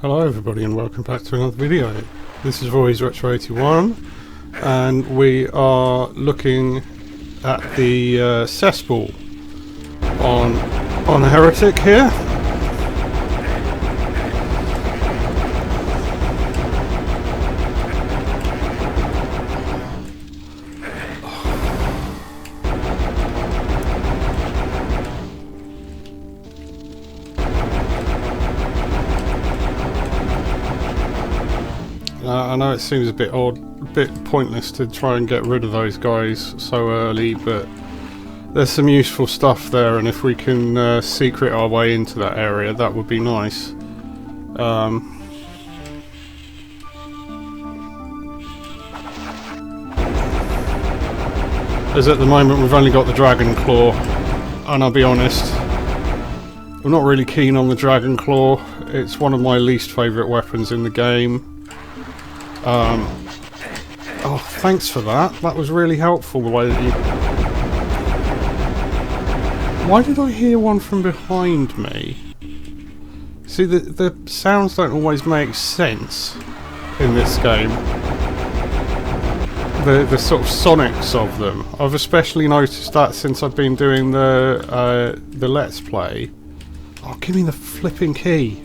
Hello everybody and welcome back to another video. This is Roy's Retro 81 and we are looking at the cesspool on Heretic here. I know it seems a bit odd, a bit pointless to try and get rid of those guys so early, but there's some useful stuff there, and if we can secret our way into that area, that would be nice. As at the moment we've only got the dragon claw, and I'll be honest, I'm not really keen on the dragon claw. It's one of my least favourite weapons in the game. Oh, thanks for that. That was really helpful, the way that you... Why did I hear one from behind me? See, the sounds don't always make sense in this game. The sort of sonics of them. I've especially noticed that since I've been doing the Let's Play. Oh, give me the flipping key.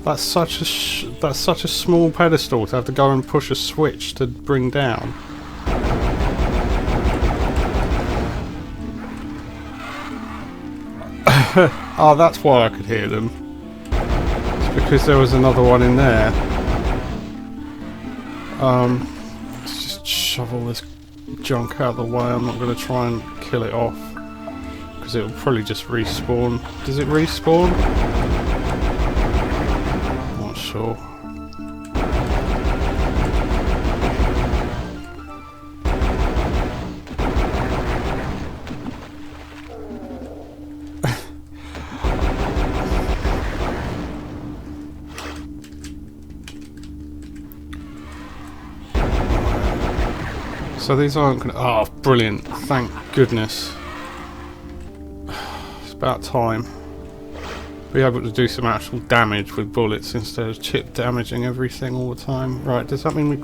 That's such a small pedestal to have to go and push a switch to bring down. Oh, that's why I could hear them. It's because there was another one in there. Let's just shovel this junk out of the way. I'm not going to try and kill it off because it'll probably just respawn. Does it respawn? Sure. So these aren't gonna... Oh, brilliant. Thank goodness. It's about time. Be able to do some actual damage with bullets instead of chip damaging everything all the time. Right, does that mean we...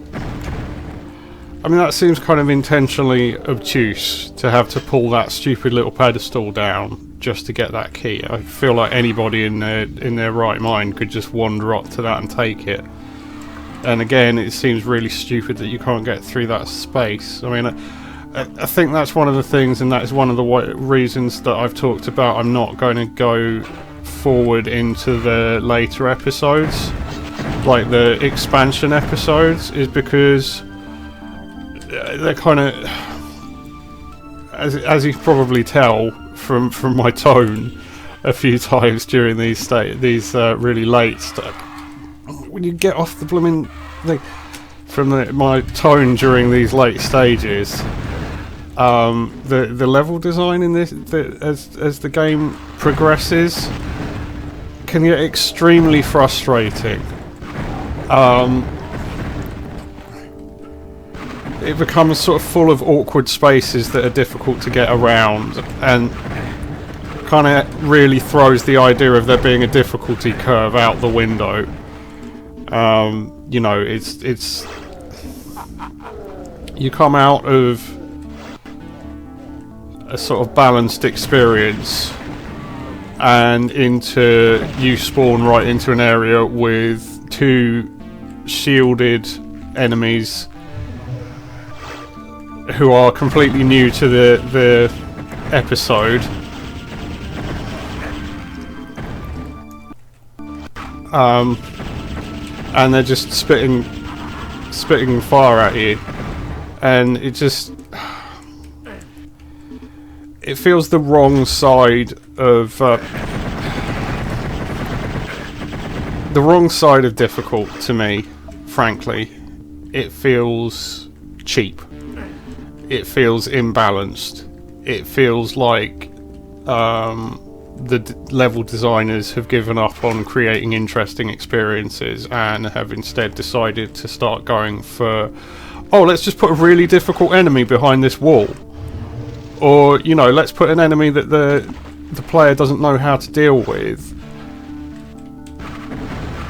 I mean, that seems kind of intentionally obtuse to have to pull that stupid little pedestal down just to get that key. I feel like anybody in their right mind could just wander up to that and take it. And again, it seems really stupid that you can't get through that space. I mean, I think that's one of the things, and that is one of the reasons that I've talked about I'm not going to go forward into the later episodes, like the expansion episodes, is because they're kind of, as you can probably tell from my tone a few times during these really late stuff. When you get off the blooming thing, from my tone during these late stages, the level design in this, as the game progresses, can get extremely frustrating. It becomes sort of full of awkward spaces that are difficult to get around, and kind of really throws the idea of there being a difficulty curve out the window. You know, it's you come out of a sort of balanced experience and you spawn right into an area with two shielded enemies who are completely new to the episode. And they're just spitting fire at you, and it just... It feels the wrong side of difficult to me, frankly. It feels cheap. It feels imbalanced. It feels like the level designers have given up on creating interesting experiences and have instead decided to start going for, oh, let's just put a really difficult enemy behind this wall. Or, you know, let's put an enemy that the player doesn't know how to deal with,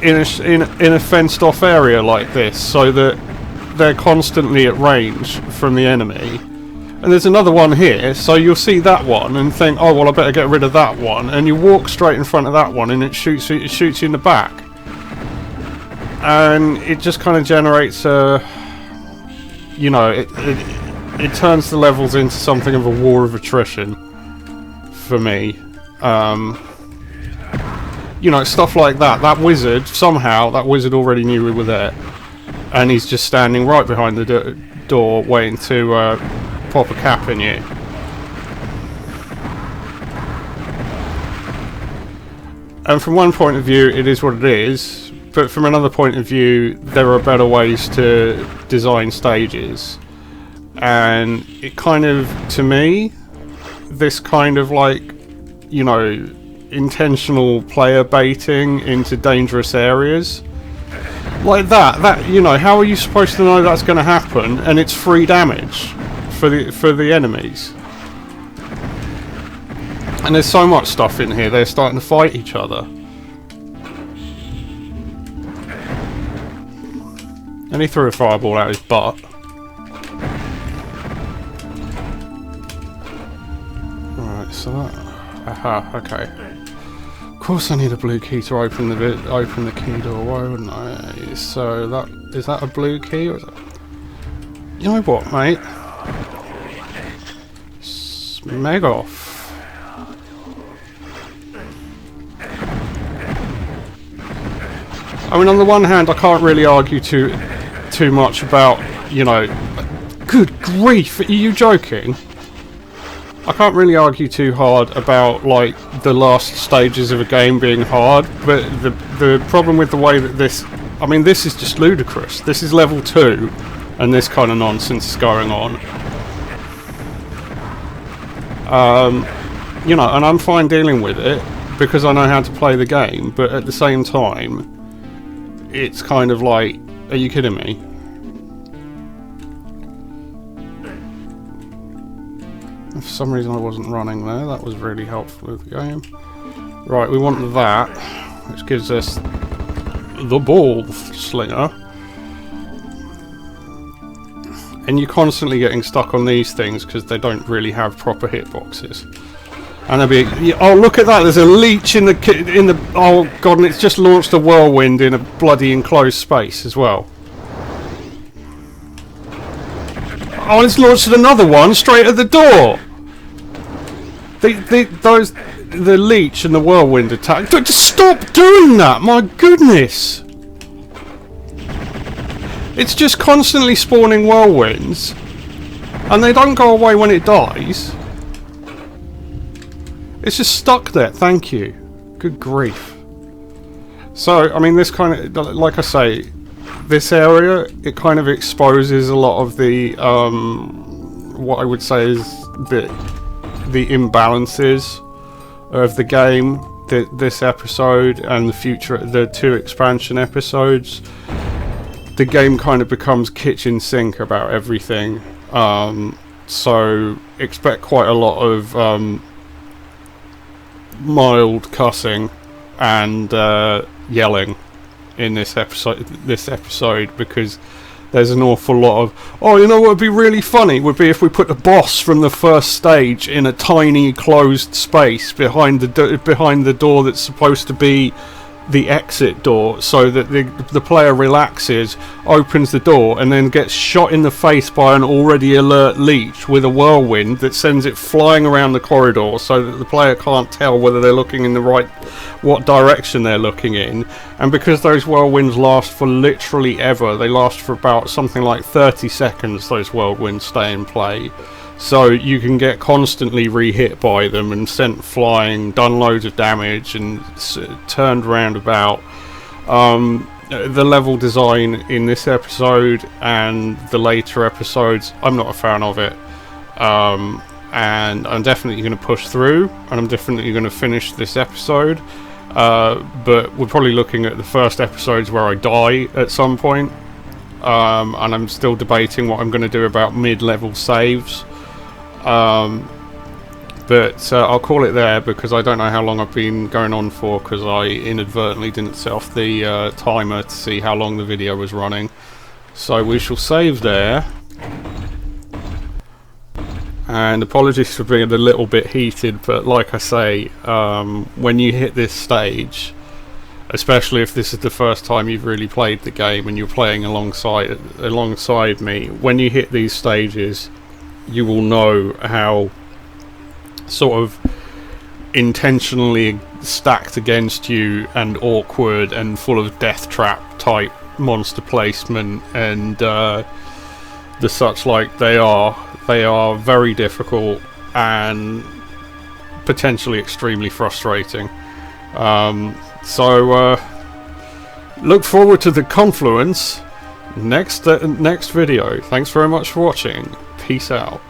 in a fenced off area like this, so that they're constantly at range from the enemy. And there's another one here, so you'll see that one and think, oh well, I better get rid of that one, and you walk straight in front of that one and it shoots you in the back. And it just kind of generates a, you know, it turns the levels into something of a war of attrition for me. You know, stuff like that. That wizard, somehow, that wizard already knew we were there, and he's just standing right behind the door waiting to pop a cap in you. And from one point of view, it is what it is, but from another point of view, there are better ways to design stages. And it kind of, to me, this kind of like, you know, intentional player baiting into dangerous areas like that, you know, how are you supposed to know that's going to happen? And it's free damage for the enemies. And there's so much stuff in here, they're starting to fight each other. And he threw a fireball out his butt. Alright, so that... aha, okay. Of course I need a blue key to open the key door, why wouldn't I? So that... is that a blue key, or is that... you know what, mate? Smeg off. I mean, on the one hand, I can't really argue too much about, you know... good grief, are you joking? I can't really argue too hard about, like, the last stages of a game being hard, but the problem with the way that this... I mean, this is just ludicrous. This is level 2, and this kind of nonsense is going on. You know, and I'm fine dealing with it, because I know how to play the game, but at the same time, it's kind of like, are you kidding me? For some reason I wasn't running there, that was really helpful with the game. Right, we want that, which gives us the ball slinger. And you're constantly getting stuck on these things because they don't really have proper hitboxes. And there'll be, oh look at that, there's a leech in the, oh god, and it's just launched a whirlwind in a bloody enclosed space as well. Oh, and it's launched another one straight at the door! The leech and the whirlwind attack, just stop doing that, my goodness! It's just constantly spawning whirlwinds, and they don't go away when it dies. It's just stuck there, thank you. Good grief. So, I mean, this kind of, like I say, this area, it kind of exposes a lot of the, what I would say is the imbalances of the game, this episode and the 2 expansion episodes. The game kind of becomes kitchen sink about everything, so expect quite a lot of mild cussing and yelling in this episode, because there's an awful lot of, oh, you know what would be really funny would be if we put the boss from the first stage in a tiny closed space behind the door that's supposed to be the exit door, so that the player relaxes, opens the door, and then gets shot in the face by an already alert leech with a whirlwind that sends it flying around the corridor, so that the player can't tell whether they're looking in what direction they're looking in. And because those whirlwinds last for literally ever, they last for about something like 30 seconds, those whirlwinds stay in play. So you can get constantly re-hit by them and sent flying, done loads of damage and turned round about. The level design in this episode and the later episodes, I'm not a fan of it. And I'm definitely going to push through, and I'm definitely going to finish this episode. But we're probably looking at the first episodes where I die at some point. And I'm still debating what I'm going to do about mid-level saves. But I'll call it there because I don't know how long I've been going on for, because I inadvertently didn't set off the timer to see how long the video was running. So we shall save there. And apologies for being a little bit heated, but like I say, when you hit this stage, especially if this is the first time you've really played the game and you're playing alongside me, when you hit these stages, you will know how sort of intentionally stacked against you and awkward and full of death trap type monster placement and the such like they are. They are very difficult and potentially extremely frustrating. So look forward to the confluence next video. Thanks very much for watching. Peace out.